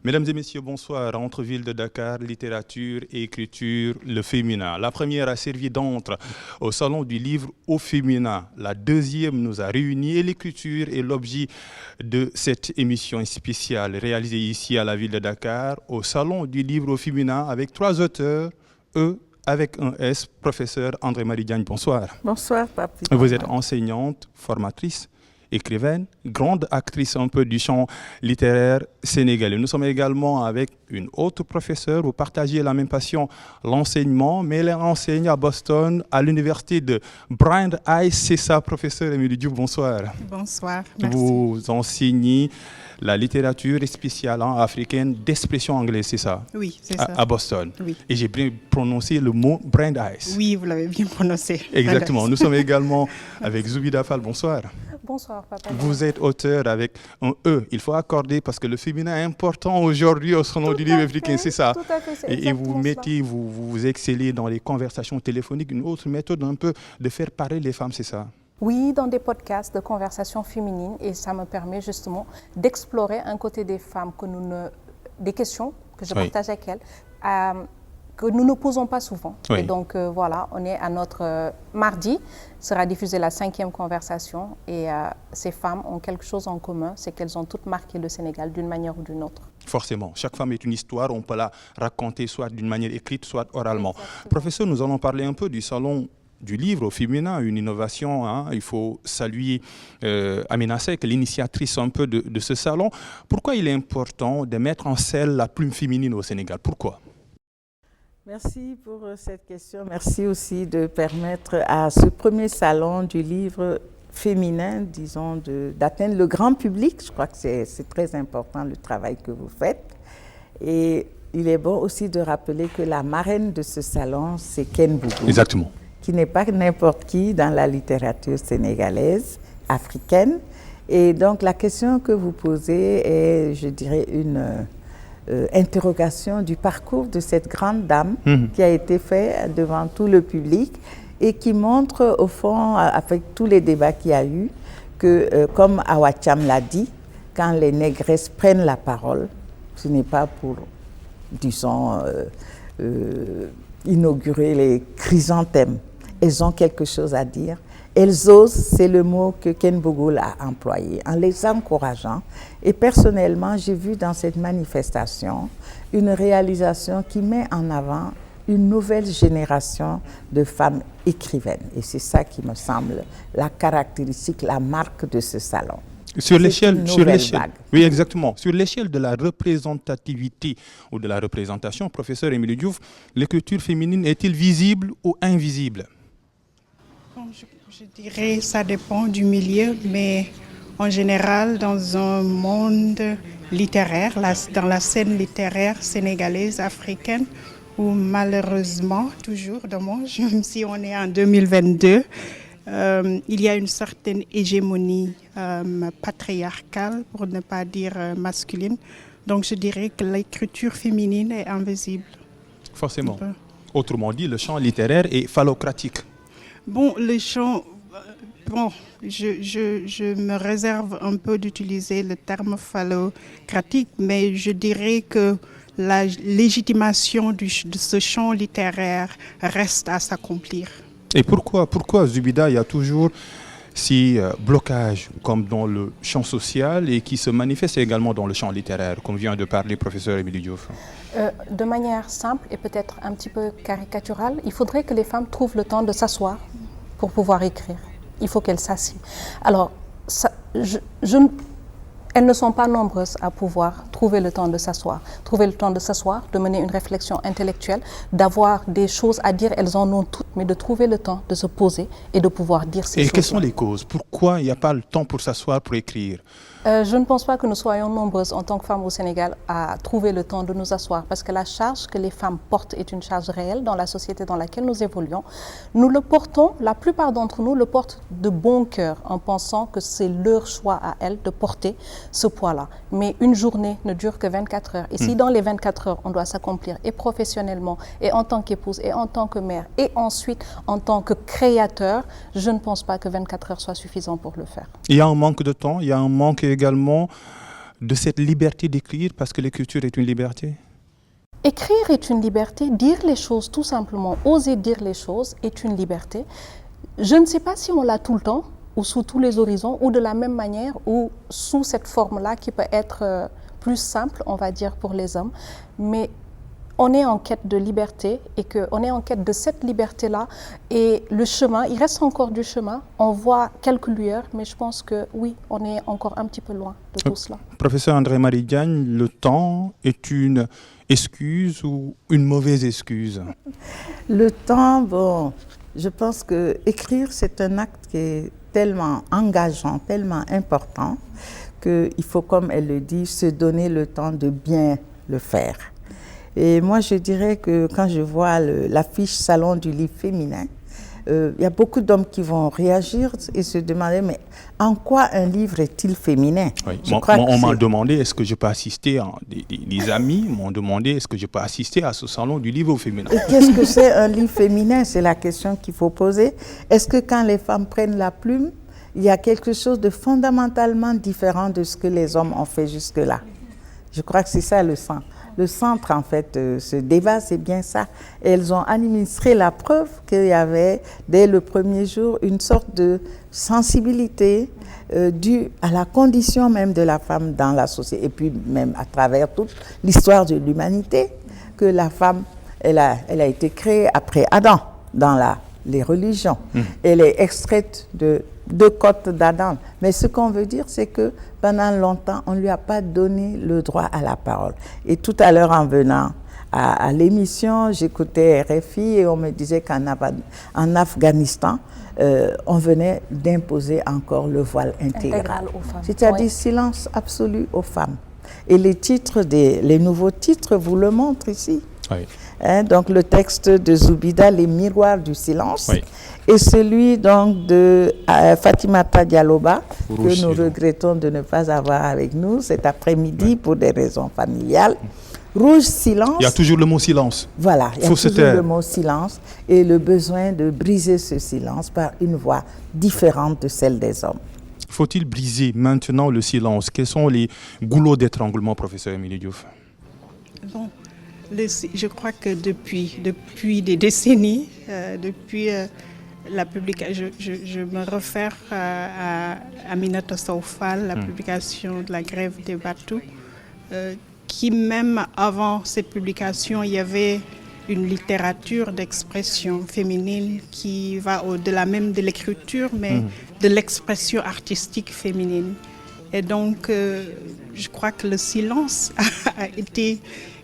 Mesdames et messieurs, bonsoir. Entre Ville de Dakar, littérature et écriture, le féminin. La première a servi d'antre au Salon du livre au féminin. La deuxième nous a réunis et l'écriture est l'objet de cette émission spéciale réalisée ici à la Ville de Dakar, au Salon du livre au féminin, avec 3 auteurs, avec un S, professeur André-Marie Diagne. Bonsoir. Bonsoir, papi. Vous êtes enseignante, formatrice, écrivaine, grande actrice un peu du champ littéraire sénégalais. Nous sommes également avec une autre professeure. Vous partagez la même passion, l'enseignement, mais elle enseigne à Boston, à l'université de Brandeis. C'est ça, professeur Émilie Diouf. Bonsoir. Bonsoir, merci. Vous enseignez la littérature spéciale africaine d'expression anglaise, c'est ça? Oui, c'est ça. À Boston. Oui. Et j'ai bien prononcé le mot Brandeis. Oui, vous l'avez bien prononcé. Exactement. Nous sommes également avec Zoubida Fall. Bonsoir. Bonsoir, papa. Vous êtes auteur avec un E. Il faut accorder parce que le féminin est important aujourd'hui au Salon du livre africain, c'est ça. Tout à fait, c'est Et vous exactement mettez, cela. vous excellez dans les conversations téléphoniques, une autre méthode un peu de faire parler les femmes, c'est ça. Oui, dans des podcasts de conversation féminine, et ça me permet justement d'explorer un côté des femmes des questions que je partage avec elles, que nous ne posons pas souvent. Oui. Et donc voilà, on est à notre mardi, sera diffusée la 5e conversation, et ces femmes ont quelque chose en commun, c'est qu'elles ont toutes marqué le Sénégal d'une manière ou d'une autre. Forcément, chaque femme est une histoire, on peut la raconter soit d'une manière écrite, soit oralement. Exactement. Professeur, nous allons parler un peu du Salon du livre au féminin, une innovation, hein. Il faut saluer Amina Seck, l'initiatrice un peu de ce salon. Pourquoi il est important de mettre en scène la plume féminine au Sénégal? Pourquoi? Merci pour cette question. Merci aussi de permettre à ce premier salon du livre féminin, disons, d'atteindre le grand public. Je crois que c'est très important le travail que vous faites. Et il est bon aussi de rappeler que la marraine de ce salon, c'est Ken Bougou. Exactement. Qui n'est pas n'importe qui dans la littérature sénégalaise, africaine. Et donc la question que vous posez est, je dirais, une interrogation du parcours de cette grande dame qui a été fait devant tout le public et qui montre au fond, avec tous les débats qu'il y a eu, que comme Awa Thiam l'a dit, quand les négresses prennent la parole, ce n'est pas pour, disons, inaugurer les chrysanthèmes. Elles ont quelque chose à dire. Elles osent, c'est le mot que Ken Bougou a employé, en les encourageant. Et personnellement, j'ai vu dans cette manifestation une réalisation qui met en avant une nouvelle génération de femmes écrivaines. Et c'est ça qui me semble la caractéristique, la marque de ce salon. Sur l'échelle, vague. oui, exactement. Sur l'échelle de la représentativité ou de la représentation, professeur Émilie Diouf, l'écriture féminine est-il visible ou invisible? Bon, je dirais que ça dépend du milieu, mais en général, dans un monde littéraire, dans la scène littéraire sénégalaise, africaine, où malheureusement, toujours dommage, même si on est en 2022, il y a une certaine hégémonie patriarcale, pour ne pas dire masculine. Donc je dirais que l'écriture féminine est invisible. Forcément. Autrement dit, le champ littéraire est phallocratique. Bon, le champ... Bon, je me réserve un peu d'utiliser le terme phallocratique, mais je dirais que la légitimation de ce champ littéraire reste à s'accomplir. Et pourquoi Zoubida, il y a toujours ces blocages comme dans le champ social et qui se manifestent également dans le champ littéraire, comme vient de parler le professeur Émilie Diouf? De manière simple et peut-être un petit peu caricaturale, il faudrait que les femmes trouvent le temps de s'asseoir pour pouvoir écrire. Il faut qu'elles s'assiedent. Alors, elles ne sont pas nombreuses à pouvoir trouver le temps de s'asseoir. Trouver le temps de s'asseoir, de mener une réflexion intellectuelle, d'avoir des choses à dire, elles en ont toutes, mais de trouver le temps de se poser et de pouvoir dire ces choses. Et quelles sont les causes? Pourquoi il n'y a pas le temps pour s'asseoir, pour écrire? Je ne pense pas que nous soyons nombreuses en tant que femmes au Sénégal à trouver le temps de nous asseoir parce que la charge que les femmes portent est une charge réelle dans la société dans laquelle nous évoluons. Nous le portons, la plupart d'entre nous le portent de bon cœur en pensant que c'est leur choix à elles de porter ce poids-là. Mais une journée ne dure que 24 heures. Et si dans les 24 heures, on doit s'accomplir et professionnellement, et en tant qu'épouse, et en tant que mère, et ensuite en tant que créateur, je ne pense pas que 24 heures soit suffisant pour le faire. Il y a un manque de temps, il y a un manque également de cette liberté d'écrire parce que l'écriture est une liberté? Écrire est une liberté, dire les choses tout simplement, oser dire les choses est une liberté. Je ne sais pas si on l'a tout le temps, ou sous tous les horizons, ou de la même manière, ou sous cette forme-là qui peut être plus simple, on va dire, pour les hommes. Mais on est en quête de liberté et qu'on est en quête de cette liberté-là. Et le chemin, il reste encore du chemin. On voit quelques lueurs, mais je pense que oui, on est encore un petit peu loin de tout cela. Professeur André-Marie Diagne, le temps est une excuse ou une mauvaise excuse? Le temps, bon, je pense que écrire, c'est un acte qui est tellement engageant, tellement important, qu'il faut, comme elle le dit, se donner le temps de bien le faire. Et moi, je dirais que quand je vois l'affiche Salon du livre féminin, il y a beaucoup d'hommes qui vont réagir et se demander, mais en quoi un livre est-il féminin? Oui. On m'a demandé, est-ce que je peux assister, des amis m'ont demandé, est-ce que je peux assister à ce salon du livre féminin? Et qu'est-ce que c'est un livre féminin? C'est la question qu'il faut poser. Est-ce que quand les femmes prennent la plume, il y a quelque chose de fondamentalement différent de ce que les hommes ont fait jusque-là? Je crois que c'est ça le sens. Le centre, en fait, ce débat, c'est bien ça. Et elles ont administré la preuve qu'il y avait, dès le premier jour, une sorte de sensibilité due à la condition même de la femme dans la société. Et puis même à travers toute l'histoire de l'humanité, que la femme, elle a été créée après Adam, dans les religions. Elle est extraite de deux côtes d'Adam. Mais ce qu'on veut dire, c'est que pendant longtemps, on ne lui a pas donné le droit à la parole. Et tout à l'heure, en venant à l'émission, j'écoutais RFI et on me disait qu'en Afghanistan, on venait d'imposer encore le voile intégral aux femmes. C'est-à-dire silence absolu aux femmes. Et les nouveaux titres vous le montrent ici. Oui. Donc le texte de Zoubida, Les miroirs du silence, oui. Et celui donc de Fatimata Dialloba, que nous regrettons de ne pas avoir avec nous cet après-midi pour des raisons familiales. Rouge silence. Il y a toujours le mot silence. Voilà, il y a toujours le mot silence et le besoin de briser ce silence par une voix différente de celle des hommes. Faut-il briser maintenant le silence? Quels sont les goulots d'étranglement, professeur Émilie Diouf? Bon, je crois que depuis des décennies, depuis la publication, je me réfère à Aminata Sow Fall, la publication de la grève des bateaux, qui même avant cette publication, il y avait une littérature d'expression féminine qui va au-delà même de l'écriture, mais de l'expression artistique féminine. Et donc, je crois que le silence a été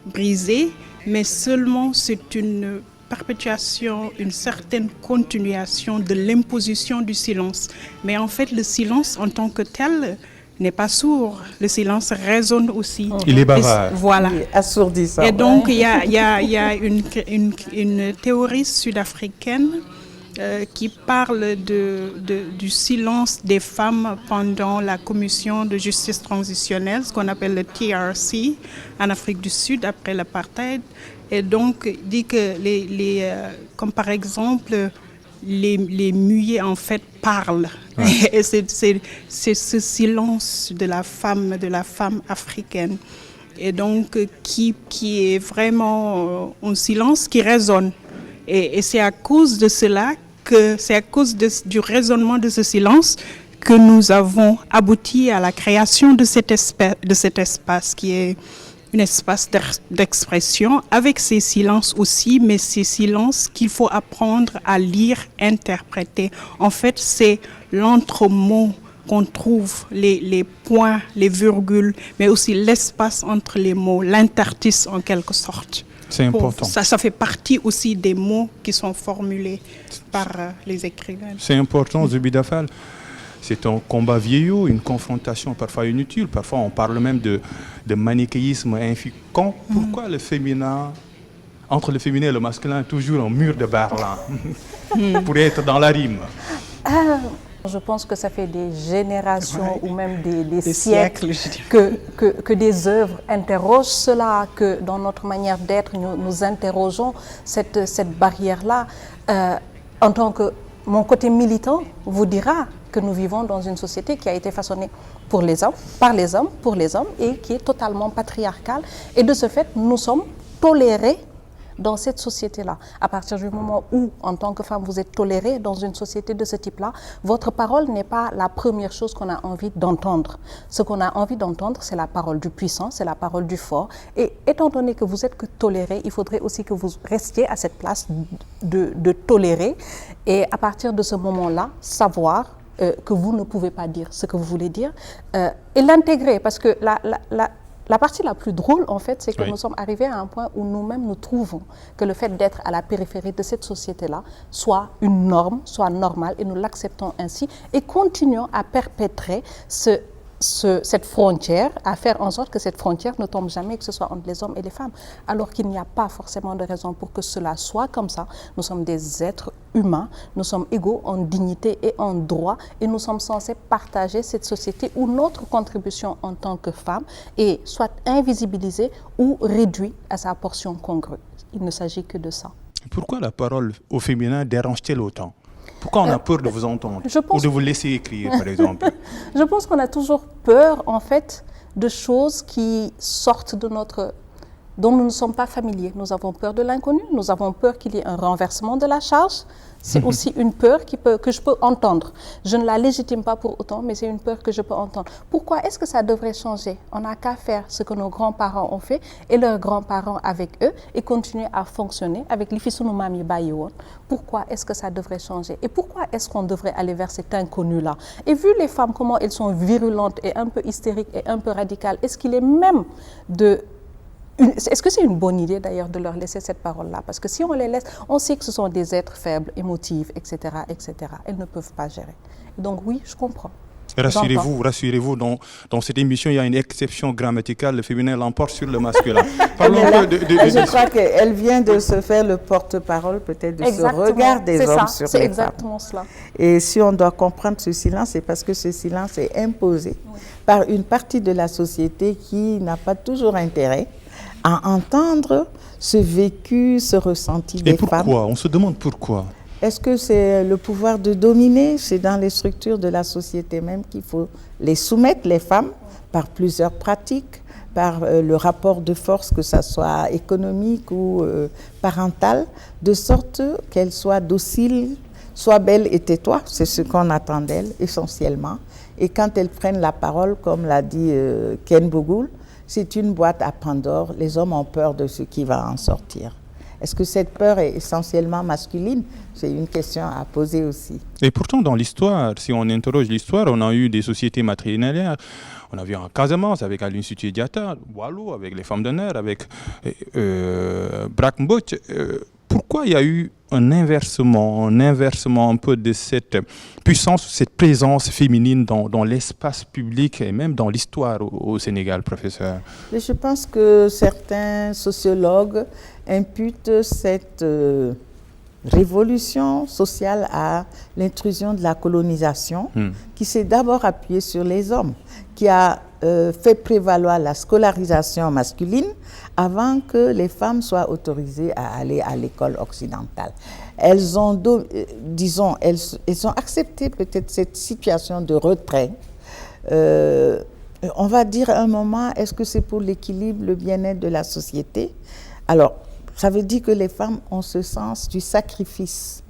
brisé, mais seulement c'est une perpétuation, une certaine continuation de l'imposition du silence. Mais en fait, le silence en tant que tel n'est pas sourd. Le silence résonne aussi. Il est bavard. Voilà. Il est assourdissant. Et donc, il y a une théorie sud-africaine qui parle du silence des femmes pendant la commission de justice transitionnelle, ce qu'on appelle le TRC, en Afrique du Sud, après l'apartheid. Et donc, dit que comme par exemple, les muets en fait parlent. Ouais. Et c'est ce silence de la femme africaine. Et donc, qui est vraiment un silence qui résonne. Et c'est à cause de cela c'est à cause du raisonnement de ce silence que nous avons abouti à la création de cet espace qui est un espace d'expression avec ces silences aussi, mais ces silences qu'il faut apprendre à lire, interpréter. En fait, c'est l'entremot qu'on trouve, les points, les virgules, mais aussi l'espace entre les mots, l'interstice en quelque sorte. C'est important. Ça fait partie aussi des mots qui sont formulés par les écrivains. C'est important, Zoubida Fall. C'est un combat vieillot, une confrontation parfois inutile. Parfois, on parle même de manichéisme infécond. Pourquoi le féminin, entre le féminin et le masculin, toujours un mur de Berlin pour être dans la rime? Je pense que ça fait des générations ou même des siècles que des œuvres interrogent cela, que dans notre manière d'être, nous interrogeons cette barrière-là. En tant que mon côté militant vous dira que nous vivons dans une société qui a été façonnée pour les hommes, par les hommes, pour les hommes, et qui est totalement patriarcale. Et de ce fait, nous sommes tolérés dans cette société-là. À partir du moment où, en tant que femme, vous êtes tolérée dans une société de ce type-là, votre parole n'est pas la première chose qu'on a envie d'entendre. Ce qu'on a envie d'entendre, c'est la parole du puissant, c'est la parole du fort. Et étant donné que vous êtes que tolérée, il faudrait aussi que vous restiez à cette place de tolérer. Et à partir de ce moment-là, savoir que vous ne pouvez pas dire ce que vous voulez dire et l'intégrer. Parce que la partie la plus drôle, en fait, c'est que nous sommes arrivés à un point où nous-mêmes nous trouvons que le fait d'être à la périphérie de cette société-là soit une norme, soit normal, et nous l'acceptons ainsi, et continuons à perpétrer cette frontière, à faire en sorte que cette frontière ne tombe jamais, que ce soit entre les hommes et les femmes, alors qu'il n'y a pas forcément de raison pour que cela soit comme ça. Nous sommes des êtres humains, nous sommes égaux en dignité et en droit, et nous sommes censés partager cette société où notre contribution en tant que femme est soit invisibilisée ou réduite à sa portion congrue. Il ne s'agit que de ça. Pourquoi la parole au féminin dérange-t-elle autant ? Pourquoi on a peur de vous entendre ou de vous laisser écrire, par exemple? Je pense qu'on a toujours peur, en fait, de choses qui sortent de dont nous ne sommes pas familiers. Nous avons peur de l'inconnu, nous avons peur qu'il y ait un renversement de la charge. C'est aussi une peur que je peux entendre. Je ne la légitime pas pour autant, mais c'est une peur que je peux entendre. Pourquoi est-ce que ça devrait changer? On n'a qu'à faire ce que nos grands-parents ont fait et leurs grands-parents avec eux et continuer à fonctionner avec les fils de nos mamies baïouan. Pourquoi est-ce que ça devrait changer? Et pourquoi est-ce qu'on devrait aller vers cet inconnu-là? Et vu les femmes, comment elles sont virulentes et un peu hystériques et un peu radicales, est-ce qu'il est même Est-ce que c'est une bonne idée d'ailleurs de leur laisser cette parole-là? Parce que si on les laisse, on sait que ce sont des êtres faibles, émotifs, etc., etc. Elles ne peuvent pas gérer. Donc oui, je comprends. Rassurez-vous, dans cette émission, il y a une exception grammaticale, le féminin l'emporte sur le masculin. Parlons je crois qu'elle vient de se faire le porte-parole peut-être de ce regard des hommes sur les femmes. C'est exactement cela. Et si on doit comprendre ce silence, c'est parce que ce silence est imposé par une partie de la société qui n'a pas toujours intérêt à entendre ce vécu, ce ressenti des femmes. Et pourquoi? On se demande pourquoi. Est-ce que c'est le pouvoir de dominer? C'est dans les structures de la société même qu'il faut les soumettre, les femmes, par plusieurs pratiques, par le rapport de force, que ce soit économique ou parental, de sorte qu'elles soient dociles, soient belles et tais-toi. C'est ce qu'on attend d'elles essentiellement. Et quand elles prennent la parole, comme l'a dit Ken Bougoul, c'est une boîte à Pandore. Les hommes ont peur de ce qui va en sortir. Est-ce que cette peur est essentiellement masculine? C'est une question à poser aussi. Et pourtant, dans l'histoire, si on interroge l'histoire, on a eu des sociétés matrilinéaires. On a vu en Casamance avec Aline Sitoé Diatta, Wallo avec les femmes d'honneur, avec Brakmbot. Pourquoi il y a eu un inversement un peu de cette puissance, cette présence féminine dans l'espace public et même dans l'histoire au Sénégal, professeur? Je pense que certains sociologues imputent cette révolution sociale à l'intrusion de la colonisation qui s'est d'abord appuyée sur les hommes, qui a fait prévaloir la scolarisation masculine avant que les femmes soient autorisées à aller à l'école occidentale. Elles ont, elles ont accepté peut-être cette situation de retrait. On va dire à un moment, est-ce que c'est pour l'équilibre, le bien-être de la société? Alors, ça veut dire que les femmes ont ce sens du sacrifice.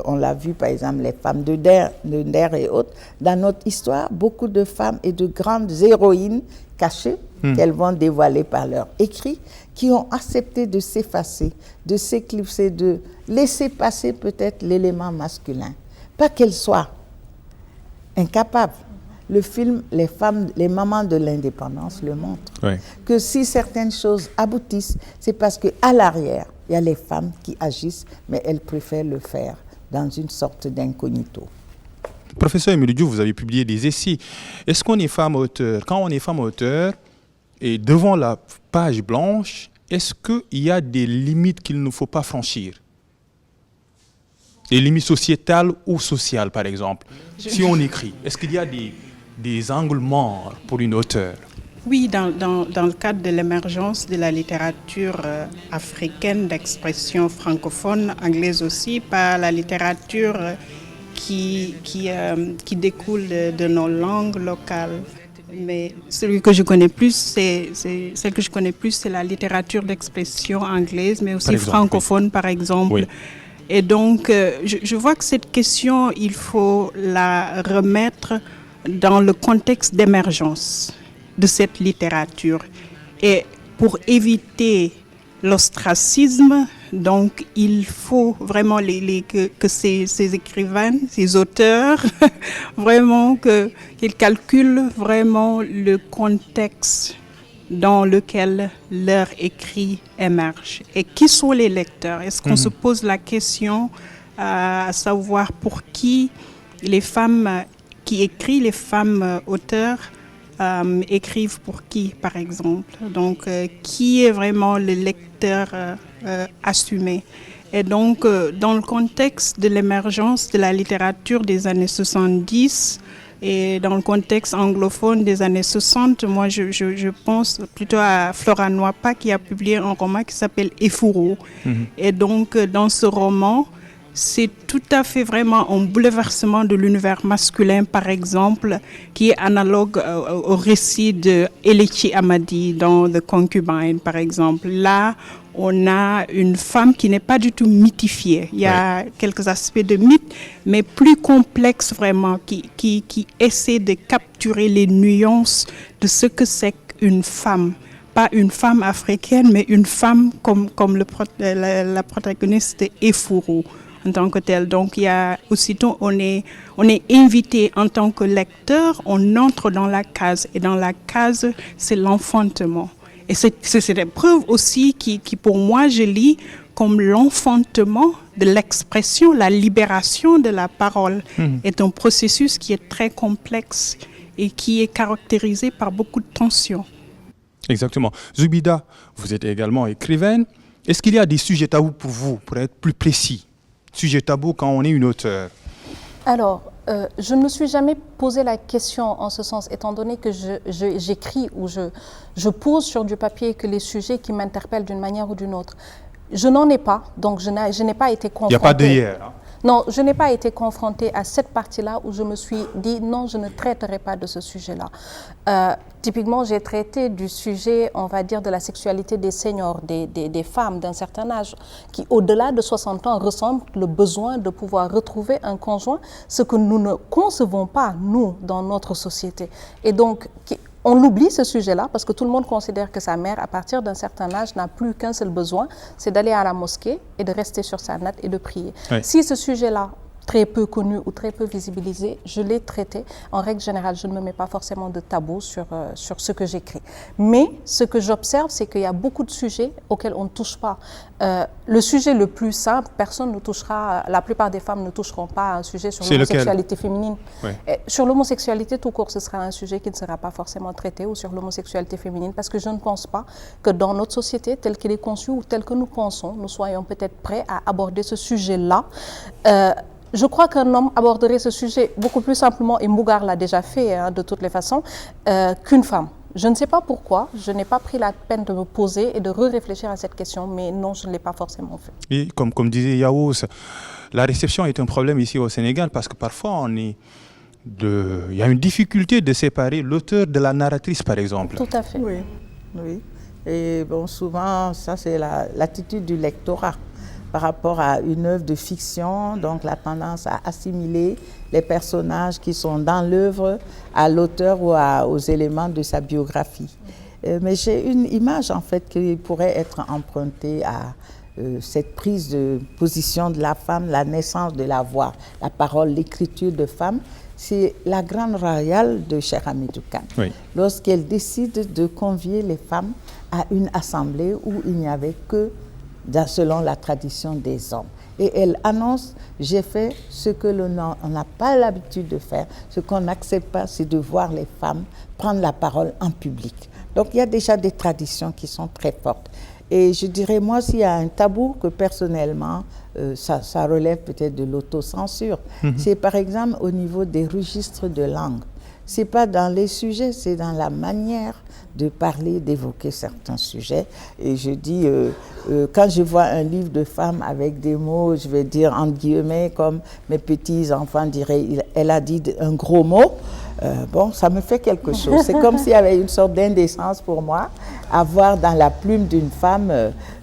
On l'a vu, par exemple, les femmes de Nder et autres. Dans notre histoire, beaucoup de femmes et de grandes héroïnes cachées, qu'elles vont dévoiler par leurs écrits, qui ont accepté de s'effacer, de s'éclipser, de laisser passer peut-être l'élément masculin. Pas qu'elles soient incapables. Le film, les mamans de l'indépendance le montrent. Oui. Que si certaines choses aboutissent, c'est parce qu'à l'arrière, il y a les femmes qui agissent, mais elles préfèrent le faire dans une sorte d'incognito. Professeur Émilie Diouf, vous avez publié des essais. Est-ce qu'on est femme auteur? Quand on est femme auteur, et devant la page blanche, est-ce qu'il y a des limites qu'il ne faut pas franchir? Des limites sociétales ou sociales, par exemple. Si on écrit, est-ce qu'il y a des angles morts pour une auteure? Oui, dans le cadre de l'émergence de la littérature africaine d'expression francophone, anglaise aussi, par la littérature qui découle de nos langues locales. Mais celui que je connais plus, celle que je connais plus, c'est la littérature d'expression anglaise, mais aussi francophone, oui. Par exemple. Oui. Et donc, je vois que cette question, il faut la remettre dans le contexte d'émergence de cette littérature. Et pour éviter l'ostracisme, donc il faut vraiment que ces écrivains, ces auteurs, vraiment qu'ils calculent vraiment le contexte dans lequel leur écrit émerge. Et qui sont les lecteurs? Est-ce qu'on se pose la question à savoir pour qui les femmes qui écrivent, les femmes auteurs, écrivent pour qui, par exemple? Donc, qui est vraiment le lecteur assumé? Et donc, dans le contexte de l'émergence de la littérature des années 70 et dans le contexte anglophone des années 60, moi, je pense plutôt à Flora Nwapa qui a publié un roman qui s'appelle Efuru. Et donc, dans ce roman, c'est tout à fait vraiment un bouleversement de l'univers masculin, par exemple, qui est analogue au récit de Elechi Amadi dans The Concubine, par exemple. Là, on a une femme qui n'est pas du tout mythifiée. Il y a quelques aspects de mythe, mais plus complexes vraiment, qui essaie de capturer les nuances de ce que c'est qu'une femme. Pas une femme africaine, mais une femme comme la protagoniste de Efuru. En tant que tel. Donc, il y a aussitôt, on est invité en tant que lecteur, on entre dans la case. Et dans la case, c'est l'enfantement. Et c'est cette épreuve aussi qui, pour moi, je lis comme l'enfantement de l'expression, la libération de la parole. Est un processus qui est très complexe et qui est caractérisé par beaucoup de tensions. Exactement. Zoubida, vous êtes également écrivaine. Est-ce qu'il y a des sujets tabous pour vous, pour être plus précis? Sujet tabou quand on est une auteure? Alors, je ne me suis jamais posé la question en ce sens, étant donné que j'écris ou je pose sur du papier que les sujets qui m'interpellent d'une manière ou d'une autre. Je n'en ai pas, donc je n'ai pas été confrontée. Il n'y a pas d'hier, hein? Non, je n'ai pas été confrontée à cette partie-là où je me suis dit non, je ne traiterai pas de ce sujet-là. Typiquement, j'ai traité du sujet, on va dire, de la sexualité des seniors, des femmes d'un certain âge, qui au-delà de 60 ans ressentent le besoin de pouvoir retrouver un conjoint, ce que nous ne concevons pas, nous, dans notre société. Et donc, on l'oublie ce sujet-là parce que tout le monde considère que sa mère, à partir d'un certain âge, n'a plus qu'un seul besoin, c'est d'aller à la mosquée et de rester sur sa natte et de prier. Oui. Si ce sujet-là, très peu connu ou très peu visibilisé, je l'ai traité. En règle générale, je ne me mets pas forcément de tabou sur ce que j'écris. Mais ce que j'observe, c'est qu'il y a beaucoup de sujets auxquels on ne touche pas. Le sujet le plus simple, personne ne touchera, la plupart des femmes ne toucheront pas à un sujet sur l'homosexualité féminine. Oui. Sur l'homosexualité tout court, ce sera un sujet qui ne sera pas forcément traité, ou sur l'homosexualité féminine, parce que je ne pense pas que dans notre société, telle qu'elle est conçue ou telle que nous pensons, nous soyons peut-être prêts à aborder ce sujet-là. Je crois qu'un homme aborderait ce sujet beaucoup plus simplement, et Mbougar l'a déjà fait de toutes les façons, qu'une femme. Je ne sais pas pourquoi, je n'ai pas pris la peine de me poser et de réfléchir à cette question, mais non, je ne l'ai pas forcément fait. Et comme disait Yaous, la réception est un problème ici au Sénégal parce que parfois il y a une difficulté de séparer l'auteur de la narratrice, par exemple. Tout à fait. Oui. Et bon, souvent, ça c'est l'attitude du lectorat par rapport à une œuvre de fiction, donc la tendance à assimiler les personnages qui sont dans l'œuvre à l'auteur ou aux éléments de sa biographie. Mais j'ai une image en fait qui pourrait être empruntée à cette prise de position de la femme, la naissance de la voix, la parole, l'écriture de femme. C'est la grande royale de Cheikh Hamidou Kane. Oui. Lorsqu'elle décide de convier les femmes à une assemblée où il n'y avait que selon la tradition des hommes. Et elle annonce, j'ai fait ce que on n'a pas l'habitude de faire, ce qu'on n'accepte pas, c'est de voir les femmes prendre la parole en public. Donc il y a déjà des traditions qui sont très fortes. Et je dirais, moi, s'il y a un tabou que personnellement, ça relève peut-être de l'autocensure, c'est par exemple au niveau des registres de langue. c'est pas dans les sujets, c'est dans la manière de parler, d'évoquer certains sujets. Et je dis, quand je vois un livre de femmes avec des mots, je vais dire entre guillemets, comme mes petits-enfants diraient, elle a dit un gros mot, bon, ça me fait quelque chose. C'est comme s'il y avait une sorte d'indécence pour moi à voir dans la plume d'une femme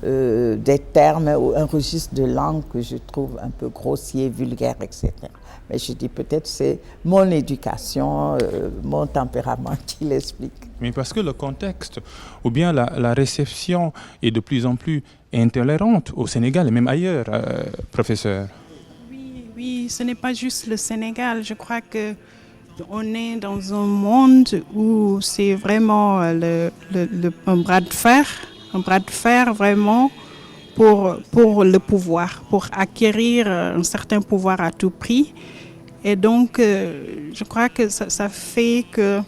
des termes ou un registre de langue que je trouve un peu grossier, vulgaire, etc. Mais je dis peut-être c'est mon éducation, mon tempérament qui l'explique. Mais parce que le contexte ou bien la réception est de plus en plus intolérante au Sénégal et même ailleurs, professeur. Oui, ce n'est pas juste le Sénégal. Je crois que on est dans un monde où c'est vraiment un bras de fer vraiment pour le pouvoir, pour acquérir un certain pouvoir à tout prix. Et donc, je crois que ça fait que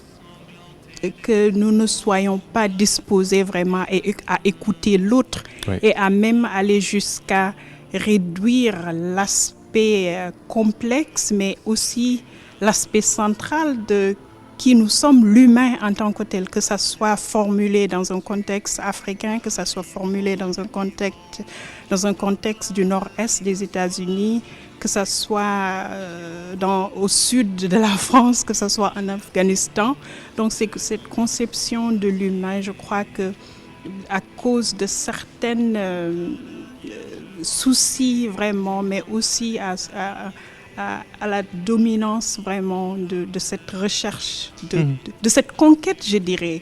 nous ne soyons pas disposés vraiment à écouter l'autre, oui, et à même aller jusqu'à réduire l'aspect complexe, mais aussi l'aspect central de qui nous sommes, l'humain en tant que tel, que ça soit formulé dans un contexte africain, que ça soit formulé dans un contexte du nord-est des États-Unis, que ça soit au sud de la France, que ça soit en Afghanistan. Donc c'est que cette conception de l'humain, je crois que à cause de certaines soucis vraiment, mais aussi à la dominance vraiment de cette recherche, de cette conquête, je dirais.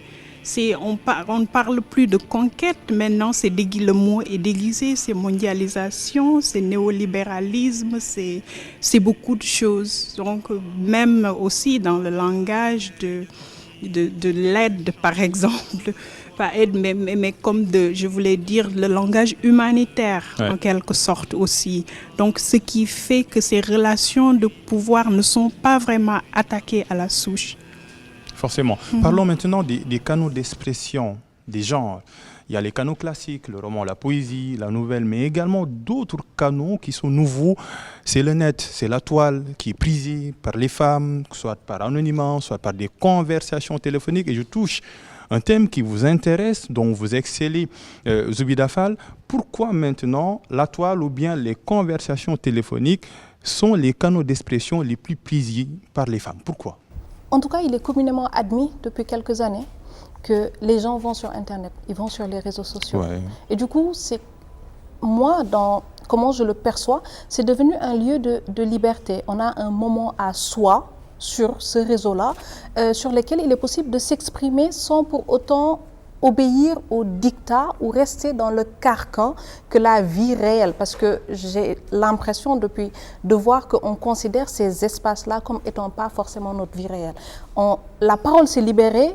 On ne parle plus de conquête, maintenant le mot est déguisé, c'est mondialisation, c'est néolibéralisme, c'est beaucoup de choses. Donc même aussi dans le langage de l'aide, par exemple, pas aide, mais comme je voulais dire, le langage humanitaire, ouais, en quelque sorte aussi. Donc ce qui fait que ces relations de pouvoir ne sont pas vraiment attaquées à la souche. Forcément. Parlons maintenant des canaux d'expression, des genres. Il y a les canaux classiques, le roman, la poésie, la nouvelle, mais également d'autres canaux qui sont nouveaux. C'est le net, c'est la toile qui est prisée par les femmes, soit par anonymat, soit par des conversations téléphoniques. Et je touche un thème qui vous intéresse, dont vous excellez, Zoubida Fall. Pourquoi maintenant la toile ou bien les conversations téléphoniques sont les canaux d'expression les plus prisés par les femmes? Pourquoi? En tout cas, il est communément admis depuis quelques années que les gens vont sur Internet, ils vont sur les réseaux sociaux. Ouais. Et du coup, comment je le perçois, c'est devenu un lieu de liberté. On a un moment à soi sur ce réseau-là, sur lequel il est possible de s'exprimer sans pour autant obéir aux dictats ou rester dans le carcan que la vie réelle, parce que j'ai l'impression de voir qu'on considère ces espaces-là comme étant pas forcément notre vie réelle. La parole s'est libérée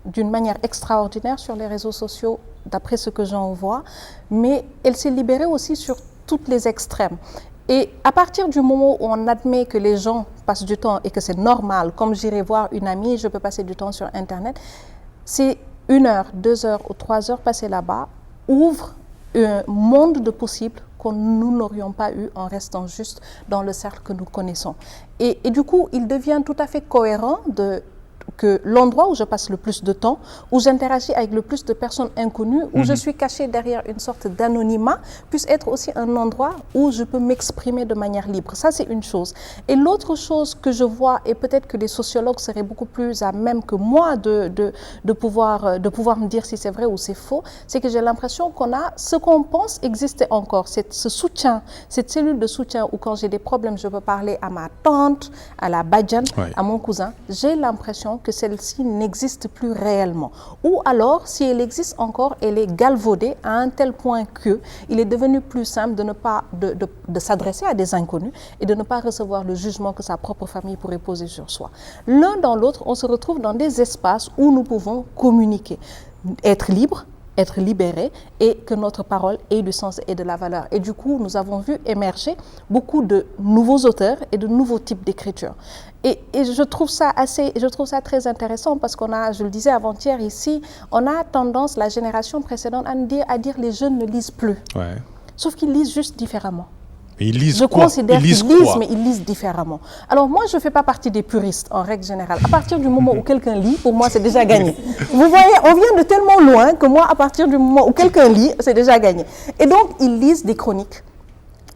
d'une manière extraordinaire sur les réseaux sociaux, d'après ce que j'en vois, mais elle s'est libérée aussi sur toutes les extrêmes. Et à partir du moment où on admet que les gens passent du temps et que c'est normal, comme j'irai voir une amie, je peux passer du temps sur Internet, c'est 1 heure, 2 heures ou 3 heures passées là-bas ouvre un monde de possibles que nous n'aurions pas eu en restant juste dans le cercle que nous connaissons. Et du coup, il devient tout à fait cohérent que l'endroit où je passe le plus de temps, où j'interagis avec le plus de personnes inconnues, où je suis cachée derrière une sorte d'anonymat, puisse être aussi un endroit où je peux m'exprimer de manière libre. Ça, c'est une chose. Et l'autre chose que je vois, et peut-être que les sociologues seraient beaucoup plus à même que moi de pouvoir me dire si c'est vrai ou c'est faux, c'est que j'ai l'impression ce qu'on pense existait encore. Ce soutien, cette cellule de soutien où quand j'ai des problèmes, je peux parler à ma tante, à la badiane, ouais, à mon cousin. J'ai l'impression que celle-ci n'existe plus réellement. Ou alors, si elle existe encore, elle est galvaudée à un tel point qu'il est devenu plus simple de s'adresser à des inconnus et de ne pas recevoir le jugement que sa propre famille pourrait poser sur soi. L'un dans l'autre, on se retrouve dans des espaces où nous pouvons communiquer, être libre, être libéré et que notre parole ait du sens et de la valeur. Et du coup, nous avons vu émerger beaucoup de nouveaux auteurs et de nouveaux types d'écriture. Et je trouve ça très intéressant parce je le disais avant-hier ici, on a tendance, la génération précédente, à dire les jeunes ne lisent plus. Ouais. Sauf qu'ils lisent juste différemment. Ils lisent je quoi? considère qu'ils lisent, quoi? mais ils lisent différemment. Alors moi, je ne fais pas partie des puristes, en règle générale. À partir du moment où quelqu'un lit, pour moi, c'est déjà gagné. Vous voyez, on vient de tellement loin que moi, à partir du moment où quelqu'un lit, c'est déjà gagné. Et donc, ils lisent des chroniques.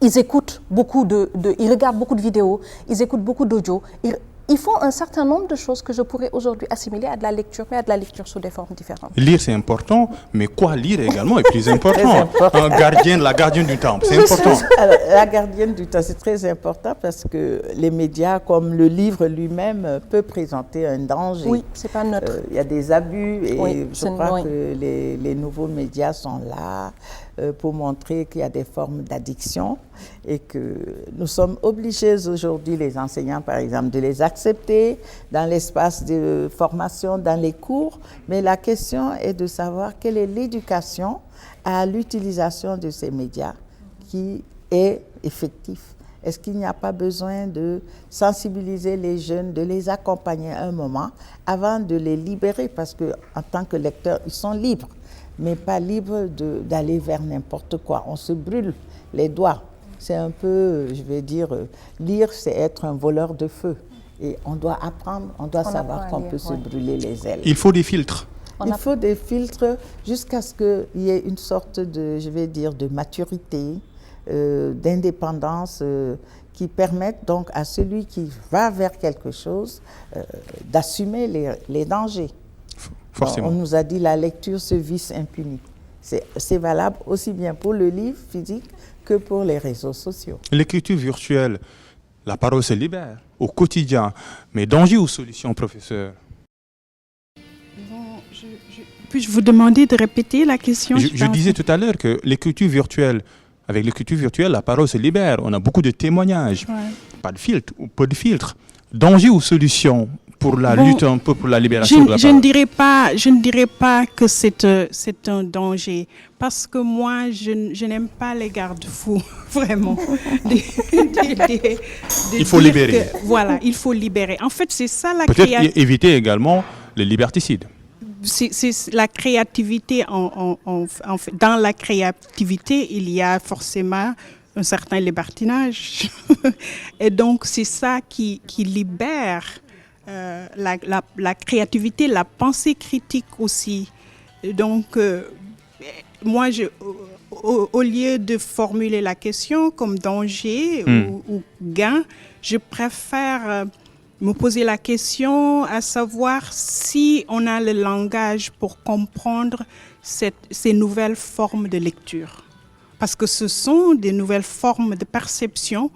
Ils écoutent beaucoup ils regardent beaucoup de vidéos, ils écoutent beaucoup d'audio. Ils font un certain nombre de choses que je pourrais aujourd'hui assimiler à de la lecture, mais à de la lecture sous des formes différentes. Lire, c'est important, mais quoi lire également est plus important. La gardienne du temps, c'est important. Alors, la gardienne du temps, c'est très important parce que les médias, comme le livre lui-même, peut présenter un danger. Oui, c'est pas neutre. Il y a des abus et oui, je crois que les nouveaux médias sont là pour montrer qu'il y a des formes d'addiction et que nous sommes obligés aujourd'hui, les enseignants par exemple, de les accepter dans l'espace de formation, dans les cours. Mais la question est de savoir quelle est l'éducation à l'utilisation de ces médias qui est effectif. Est-ce qu'il n'y a pas besoin de sensibiliser les jeunes, de les accompagner un moment avant de les libérer? Parce qu'en tant que lecteurs, ils sont libres, mais pas libres d'aller vers n'importe quoi. On se brûle les doigts. C'est un peu, je vais dire, lire, c'est être un voleur de feu. Et on doit apprendre, on doit savoir qu'on peut se brûler les ailes. Il faut des filtres. Il faut des filtres jusqu'à ce qu'il y ait une sorte de, je vais dire, de maturité, d'indépendance qui permettent donc à celui qui va vers quelque chose d'assumer les dangers. Forcément. On nous a dit la lecture se visse impunie. C'est valable aussi bien pour le livre physique que pour les réseaux sociaux. L'écriture virtuelle, la parole se libère au quotidien. Mais danger ou solution, professeur? Puis-je vous demander de répéter la question? Je disais tout à l'heure que l'écriture virtuelle, avec l'écriture virtuelle, la parole se libère. On a beaucoup de témoignages, pas de filtre ou peu de filtres. Danger ou solution pour la lutte un peu pour la libération de la parole? Je ne dirais pas que c'est un danger, parce que moi, je n'aime pas les garde-fous, vraiment. Il faut libérer. Voilà, il faut libérer. En fait, c'est ça la créativité. Peut-être éviter également le liberticide. C'est la créativité. Dans la créativité, il y a forcément un certain libertinage. Et donc, c'est ça qui libère la créativité, la pensée critique aussi. Donc, moi, au lieu de formuler la question comme danger ou gain, je préfère me poser la question à savoir si on a le langage pour comprendre ces nouvelles formes de lecture. Parce que ce sont des nouvelles formes de perception,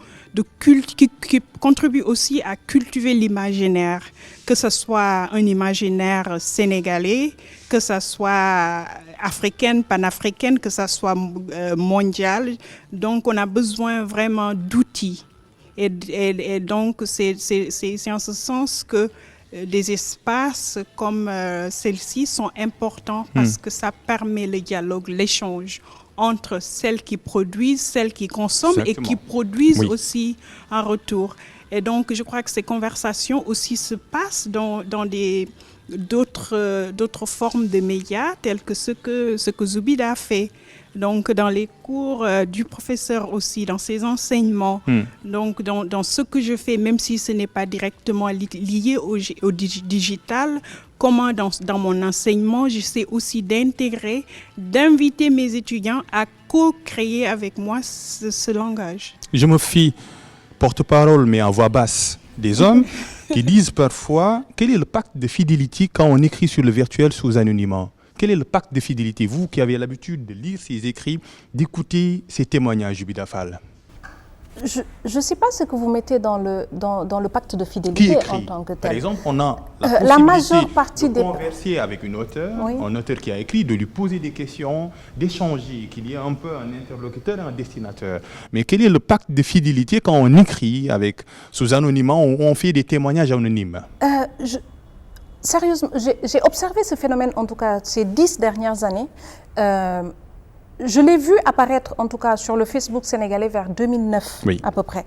qui contribuent aussi à cultiver l'imaginaire, que ce soit un imaginaire sénégalais, que ce soit africaine, panafricaine, que ce soit mondial. Donc, on a besoin vraiment d'outils. Et donc, c'est en ce sens que des espaces comme celle-ci sont importants parce que ça permet le dialogue, l'échange entre celles qui produisent, celles qui consomment. Exactement. Et qui produisent aussi en retour. Et donc, je crois que ces conversations aussi se passent dans d'autres formes de médias, telles que ce que Zoubida a fait. Donc, dans les cours du professeur aussi, dans ses enseignements, donc dans ce que je fais, même si ce n'est pas directement lié au digital, comment dans mon enseignement, j'essaie aussi d'inviter mes étudiants à co-créer avec moi ce langage. Je me fie porte-parole, mais en voix basse, des hommes qui disent parfois quel est le pacte de fidélité quand on écrit sur le virtuel sous anonymat. Quel est le pacte de fidélité? Vous qui avez l'habitude de lire ces écrits, d'écouter ces témoignages, Zoubida Fall. Je ne sais pas ce que vous mettez dans le pacte de fidélité en tant que tel. Par exemple, on a la majeure partie de converser avec une auteure, un auteur qui a écrit, de lui poser des questions, d'échanger, qu'il y ait un peu un interlocuteur et un destinateur. Mais quel est le pacte de fidélité quand on écrit sous anonymat ou on fait des témoignages anonymes? Sérieusement, j'ai observé ce phénomène, en tout cas, ces 10 dernières années. Je l'ai vu apparaître, en tout cas, sur le Facebook sénégalais vers 2009, à peu près.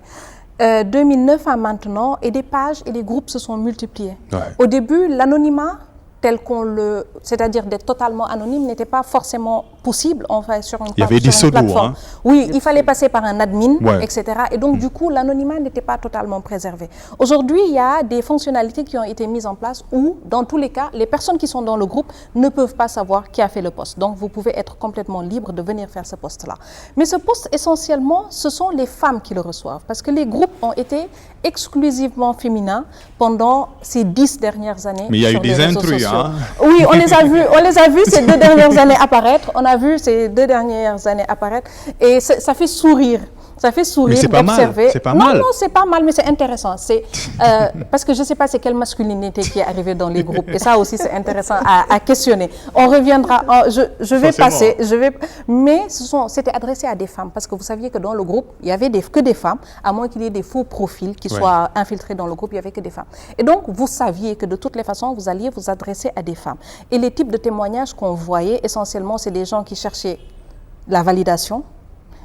2009 à maintenant, et des pages et des groupes se sont multipliés. Ouais. Au début, l'anonymat tel qu'on le, c'est-à-dire d'être totalement anonyme, n'était pas forcément possible sur une, il y avait des pseudos, plateforme. Oui, il fallait passer par un admin, ouais. etc. Et donc, du coup, l'anonymat n'était pas totalement préservé. Aujourd'hui, il y a des fonctionnalités qui ont été mises en place où, dans tous les cas, les personnes qui sont dans le groupe ne peuvent pas savoir qui a fait le poste. Donc, vous pouvez être complètement libre de venir faire ce poste-là. Mais ce poste, essentiellement, ce sont les femmes qui le reçoivent. Parce que les groupes ont été exclusivement féminins pendant ces 10 dernières années. Mais il y a eu des intrus, hein? Oui, on les a vus ces 2 dernières années apparaître. On a vu ces 2 dernières années apparaître et ça fait sourire. Ça fait sourire d'observer. C'est pas mal. Non, c'est pas mal, mais c'est intéressant. Parce que je ne sais pas c'est quelle masculinité qui est arrivée dans les groupes. Et ça aussi, c'est intéressant à questionner. On reviendra. Je vais passer. Mais c'était adressé à des femmes. Parce que vous saviez que dans le groupe, il n'y avait que des femmes, à moins qu'il y ait des faux profils qui soient infiltrés dans le groupe, il n'y avait que des femmes. Et donc, vous saviez que de toutes les façons, vous alliez vous adresser à des femmes. Et les types de témoignages qu'on voyait, essentiellement, c'est des gens qui cherchaient la validation.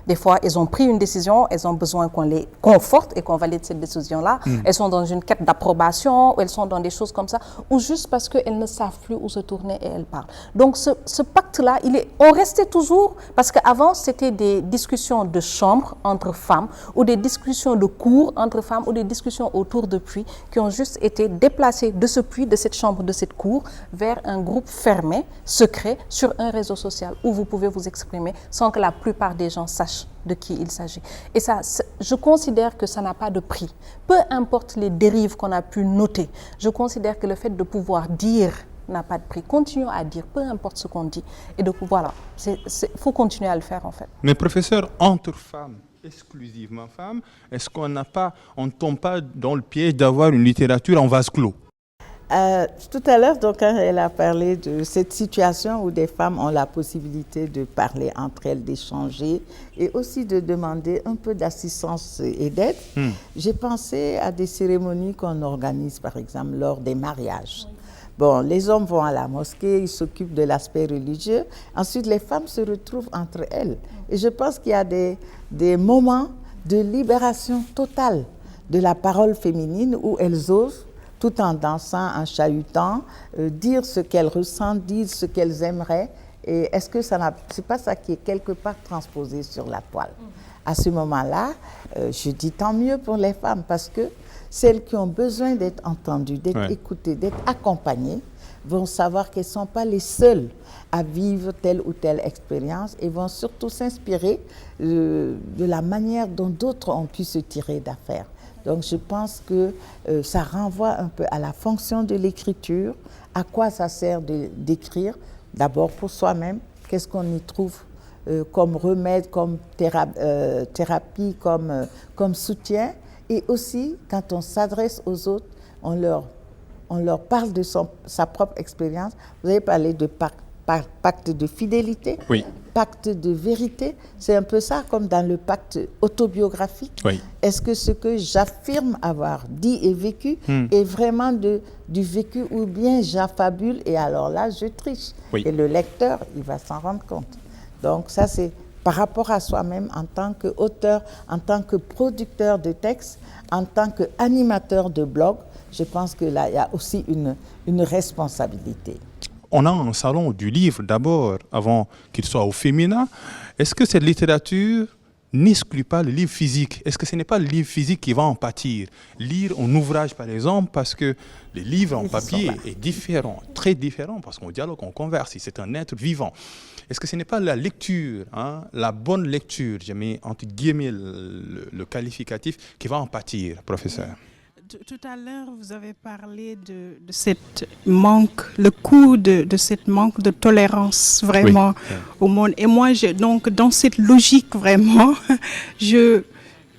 Des fois, elles ont pris une décision, elles ont besoin qu'on les conforte et qu'on valide cette décision-là. Elles sont dans une quête d'approbation, ou elles sont dans des choses comme ça, ou juste parce qu'elles ne savent plus où se tourner et elles parlent. Donc, ce pacte-là, on restait toujours, parce qu'avant, c'était des discussions de chambre entre femmes, ou des discussions de cours entre femmes, ou des discussions autour de puits, qui ont juste été déplacées de ce puits, de cette chambre, de cette cour, vers un groupe fermé, secret, sur un réseau social, où vous pouvez vous exprimer sans que la plupart des gens sachent de qui il s'agit. Et ça, je considère que ça n'a pas de prix. Peu importe les dérives qu'on a pu noter, je considère que le fait de pouvoir dire n'a pas de prix. Continuons à dire, peu importe ce qu'on dit. Et donc voilà, il faut continuer à le faire en fait. Mais professeur, entre femmes, exclusivement femmes, est-ce qu'on ne tombe pas dans le piège d'avoir une littérature en vase clos? Tout à l'heure, donc, elle a parlé de cette situation où des femmes ont la possibilité de parler entre elles, d'échanger et aussi de demander un peu d'assistance et d'aide. J'ai pensé à des cérémonies qu'on organise, par exemple, lors des mariages. Bon, les hommes vont à la mosquée, ils s'occupent de l'aspect religieux. Ensuite, les femmes se retrouvent entre elles. Et je pense qu'il y a des moments de libération totale de la parole féminine où elles osent, tout en dansant, en chahutant, dire ce qu'elles ressentent, dire ce qu'elles aimeraient. Et est-ce que c'est pas ça qui est quelque part transposé sur la toile? À ce moment-là, je dis tant mieux pour les femmes, parce que celles qui ont besoin d'être entendues, d'être écoutées, d'être accompagnées, vont savoir qu'elles ne sont pas les seules à vivre telle ou telle expérience et vont surtout s'inspirer de la manière dont d'autres ont pu se tirer d'affaire. Donc je pense que ça renvoie un peu à la fonction de l'écriture, à quoi ça sert d'écrire, d'abord pour soi-même, qu'est-ce qu'on y trouve comme remède, comme thérapie, comme soutien, et aussi quand on s'adresse aux autres, on leur parle de sa propre expérience. Vous avez parlé de pacte de fidélité, pacte de vérité, c'est un peu ça comme dans le pacte autobiographique. Est-ce que ce que j'affirme avoir dit et vécu est vraiment du vécu, ou bien j'affabule et alors là je triche? Et le lecteur, il va s'en rendre compte. Donc ça, c'est par rapport à soi-même en tant qu'auteur, en tant que producteur de textes, en tant qu'animateur de blog. Je pense que là, il y a aussi une responsabilité. On a un salon du livre d'abord, avant qu'il soit au féminin. Est-ce que cette littérature n'exclut pas le livre physique? Est-ce que ce n'est pas le livre physique qui va en pâtir? Lire un ouvrage, par exemple, parce que le livre en papier est différent, très différent, parce qu'on dialogue, on converse, c'est un être vivant. Est-ce que ce n'est pas la lecture, la bonne lecture, je mets entre guillemets le qualificatif, qui va en pâtir, professeur? Tout à l'heure, vous avez parlé de cette manque, le coût de cette manque de tolérance vraiment au monde. Et moi, donc, dans cette logique vraiment, je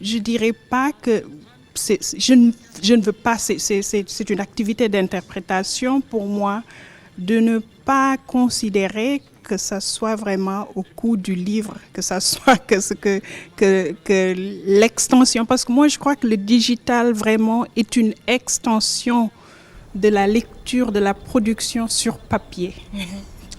dirais pas que je ne veux pas, c'est une activité d'interprétation pour moi, de ne pas considérer que ça soit vraiment au coût du livre, que ça soit que l'extension, parce que moi je crois que le digital vraiment est une extension de la lecture, de la production sur papier.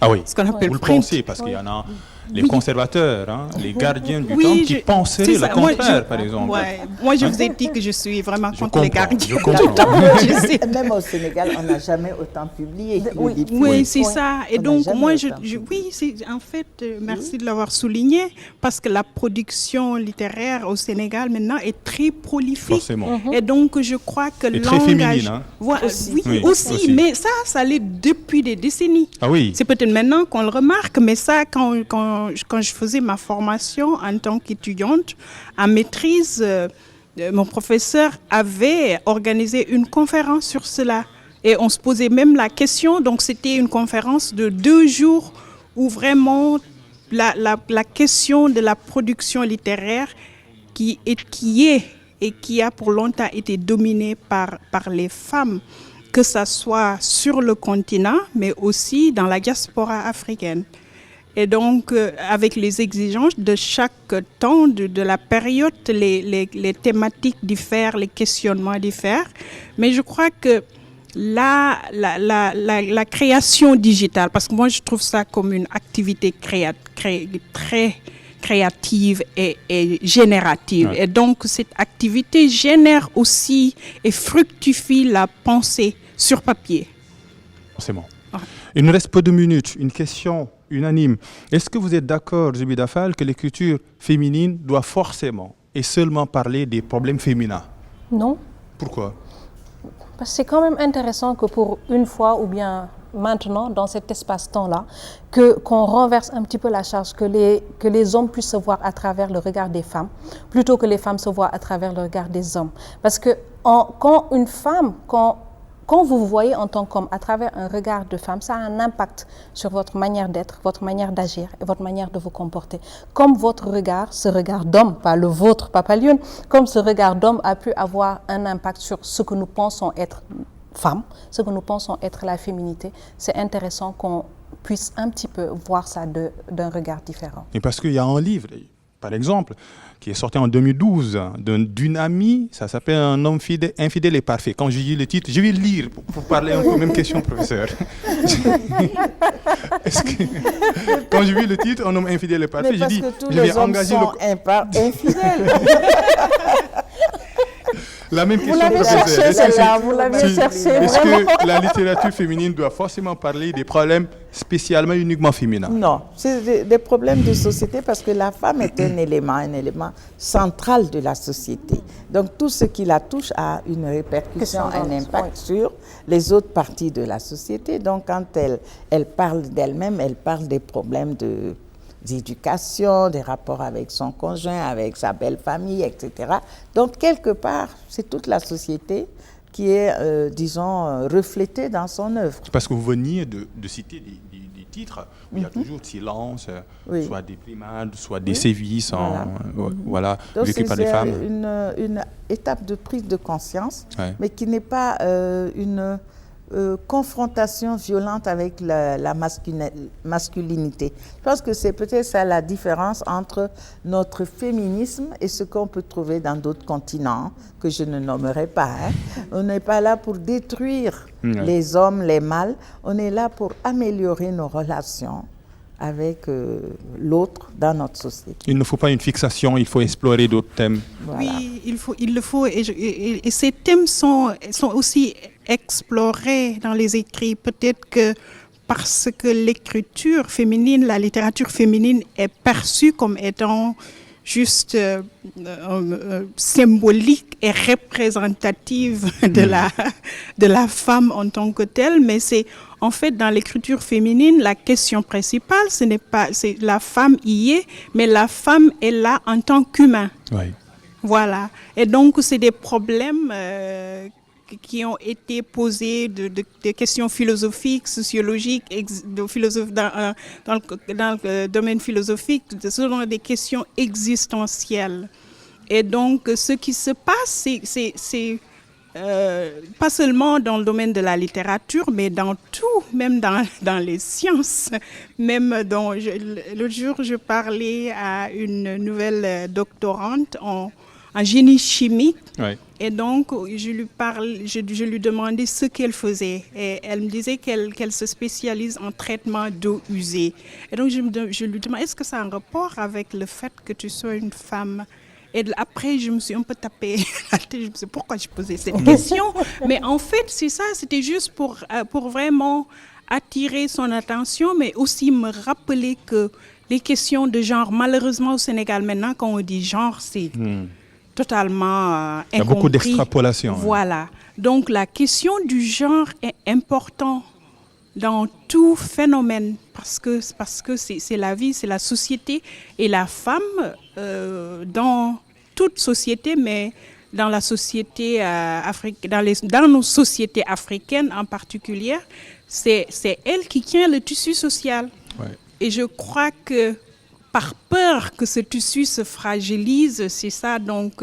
Ah oui, ce qu'on appelle vous le print. pensez, parce qu'il y en a les conservateurs, hein, les gardiens du Oui, temple qui penseraient c'est le ça. contraire, par exemple. Ouais. Moi, je vous ai dit que je suis vraiment contre les gardiens. Je comprends. Je sais. Même au Sénégal, on n'a jamais autant publié. Oui, c'est ça. Et On donc, n'a moi, jamais oui, c'est en fait, merci de l'avoir souligné, parce que la production littéraire au Sénégal maintenant est très prolifique. Forcément. Et donc, je crois que Et très féminine, hein. Oui, Oui, aussi, aussi. mais ça l'est depuis des décennies. Ah oui. C'est peut-être maintenant qu'on le remarque, mais ça, quand je faisais ma formation en tant qu'étudiante en maîtrise, mon professeur avait organisé une conférence sur cela. Et on se posait même la question, donc c'était une conférence de 2 jours où vraiment la question de la production littéraire qui a pour longtemps été dominée par les femmes, que ce soit sur le continent, mais aussi dans la diaspora africaine. Et donc, avec les exigences de chaque temps, de la période, les thématiques diffèrent, les questionnements diffèrent. Mais je crois que la création digitale, parce que moi je trouve ça comme une activité très créative et générative. Ouais. Et donc, cette activité génère aussi et fructifie la pensée sur papier. Forcément. Ouais. Il nous reste peu de minutes. Une question unanime. Est-ce que vous êtes d'accord, Zubida Fall, que l'écriture féminine doit forcément et seulement parler des problèmes féminins? Non. Pourquoi? Parce que c'est quand même intéressant que pour une fois, ou bien maintenant, dans cet espace-temps-là, qu'on renverse un petit peu la charge, que les hommes puissent se voir à travers le regard des femmes, plutôt que les femmes se voient à travers le regard des hommes. Parce que quand une femme, quand vous vous voyez en tant qu'homme à travers un regard de femme, ça a un impact sur votre manière d'être, votre manière d'agir et votre manière de vous comporter. Comme votre regard, ce regard d'homme, pas le vôtre, Papa Lyon, comme ce regard d'homme a pu avoir un impact sur ce que nous pensons être femme, ce que nous pensons être la féminité, c'est intéressant qu'on puisse un petit peu voir ça d'un regard différent. Et parce qu'il y a un livre, par exemple, qui est sorti en 2012, d'une amie, ça s'appelle Un homme infidèle et parfait. Quand je lis le titre, je vais le lire pour parler un peu, même question, professeur. Quand je lis le titre, Un homme infidèle et parfait, Mais je parce dis, que tous je vais les hommes engager sont infidèles. la même Vous question, l'avez professeur. cherché celle-là, vous l'avez cherché. Est-ce que la littérature féminine doit forcément parler des problèmes spécialement, uniquement féminins? Non, c'est des problèmes de société parce que la femme est un élément central de la société. Donc tout ce qui la touche a une répercussion, un impact sur les autres parties de la société. Donc quand elle parle d'elle-même, elle parle des problèmes d'éducation, des rapports avec son conjoint, avec sa belle famille, etc. Donc quelque part, c'est toute la société qui est, disons, reflétée dans son œuvre. Parce que vous veniez de citer des titres où il y a toujours silence, Oui. soit des brimades, soit des sévices Donc vécus par les femmes. C'est une étape de prise de conscience, Ouais. mais qui n'est pas une confrontation violente avec la masculinité. Je pense que c'est peut-être ça la différence entre notre féminisme et ce qu'on peut trouver dans d'autres continents, que je ne nommerai pas. On n'est pas là pour détruire les hommes, les mâles. On est là pour améliorer nos relations avec l'autre dans notre société. Il ne faut pas une fixation, il faut explorer d'autres thèmes. Voilà. Oui, il le faut. Et ces thèmes sont aussi explorés dans les écrits. Peut-être que parce que l'écriture féminine, la littérature féminine est perçue comme étant juste symbolique et représentative de la femme en tant que telle, mais c'est en fait dans l'écriture féminine la question principale, ce n'est pas, c'est la femme y est, mais la femme est là en tant qu'humain. Oui. Voilà. Et donc c'est des problèmes qui ont été posés, de questions philosophiques, sociologiques, dans le domaine philosophique, ce sont des questions existentielles. Et donc, ce qui se passe, c'est pas seulement dans le domaine de la littérature, mais dans tout, même dans les sciences. Même l'autre jour, je parlais à une nouvelle doctorante en en génie chimique. Ouais. Et donc, je lui demandais ce qu'elle faisait. Et elle me disait qu'elle se spécialise en traitement d'eau usée. Et donc, je lui demandais, est-ce que ça a un rapport avec le fait que tu sois une femme? Et après, je me suis un peu tapé la tête. Je me suis dit, pourquoi je posais cette question? Mais en fait, c'est ça, c'était juste pour vraiment attirer son attention, mais aussi me rappeler que les questions de genre, malheureusement au Sénégal maintenant, quand on dit genre, c'est totalement incompris. Il y a beaucoup d'extrapolation. Voilà. Donc la question du genre est importante dans tout phénomène parce que c'est la vie, c'est la société et la femme dans toute société, mais dans la société dans nos sociétés africaines en particulier, c'est elle qui tient le tissu social. Ouais. Et je crois que par peur que ce tissu se fragilise, c'est ça donc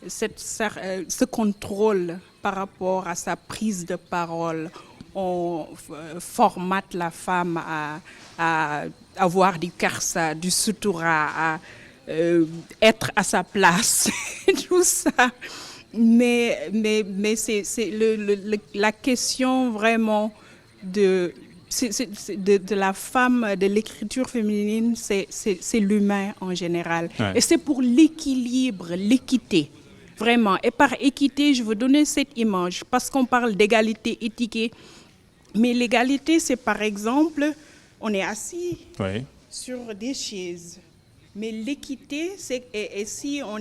ce contrôle par rapport à sa prise de parole. On formate la femme à avoir du karsa, du sutura, à être à sa place, tout ça. Mais c'est la question vraiment de la femme, de l'écriture féminine, c'est l'humain en général. Ouais. Et c'est pour l'équilibre, l'équité. Vraiment. Et par équité, je veux donner cette image parce qu'on parle d'égalité éthique. Mais l'égalité, c'est par exemple, on est assis sur des chaises. Mais l'équité, c'est et si on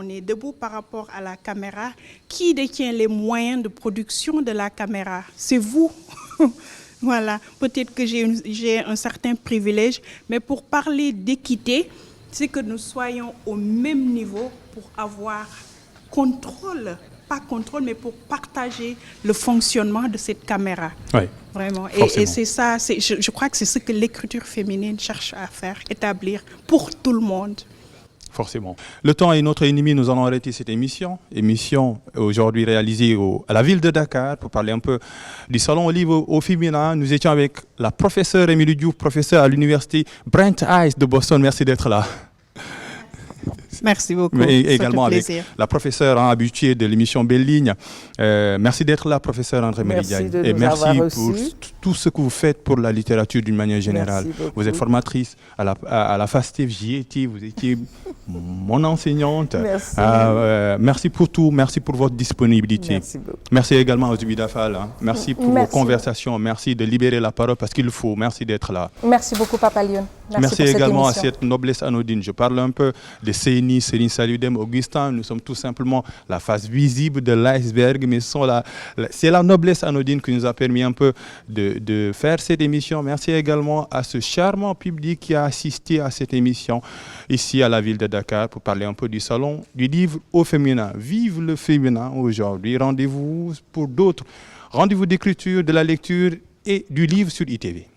est debout par rapport à la caméra, qui détient les moyens de production de la caméra? C'est vous. Voilà. Peut-être que j'ai un certain privilège, mais pour parler d'équité, c'est que nous soyons au même niveau pour avoir contrôle. Pas contrôle, mais pour partager le fonctionnement de cette caméra. Oui. Vraiment. Et c'est ça, je crois que c'est ce que l'écriture féminine cherche à faire, établir pour tout le monde. Forcément. Le temps est notre ennemi, nous allons arrêter cette émission. Émission aujourd'hui réalisée à la ville de Dakar pour parler un peu du salon au livre au féminin. Nous étions avec la professeure Émilie Diouf, professeure à l'université Brandeis de Boston. Merci d'être là. Merci beaucoup. Mais également avec plaisir. la professeure habituée de l'émission Belle Ligne. Merci d'être là, professeur André Méridiagne. Merci de nous avoir pour reçus. tout ce que vous faites pour la littérature d'une manière générale. Merci beaucoup. Vous êtes formatrice à la FASTEF, j'y étais, vous étiez mon enseignante. Merci. Merci pour tout, merci pour votre disponibilité. Merci beaucoup. Merci également aux Zubida Fall. Merci pour vos conversations, merci de libérer la parole parce qu'il le faut. Merci d'être là. Merci beaucoup, Papa Lyon. Merci pour également cette à émission. cette noblesse anodine. Je parle un peu de Céline Saludem, Augustin. Nous sommes tout simplement la face visible de l'iceberg, mais c'est la noblesse anodine qui nous a permis un peu de faire cette émission. Merci également à ce charmant public qui a assisté à cette émission ici à la ville de Dakar pour parler un peu du salon du livre au féminin. Vive le féminin aujourd'hui. Rendez-vous pour d'autres rendez-vous d'écriture, de la lecture et du livre sur ITV.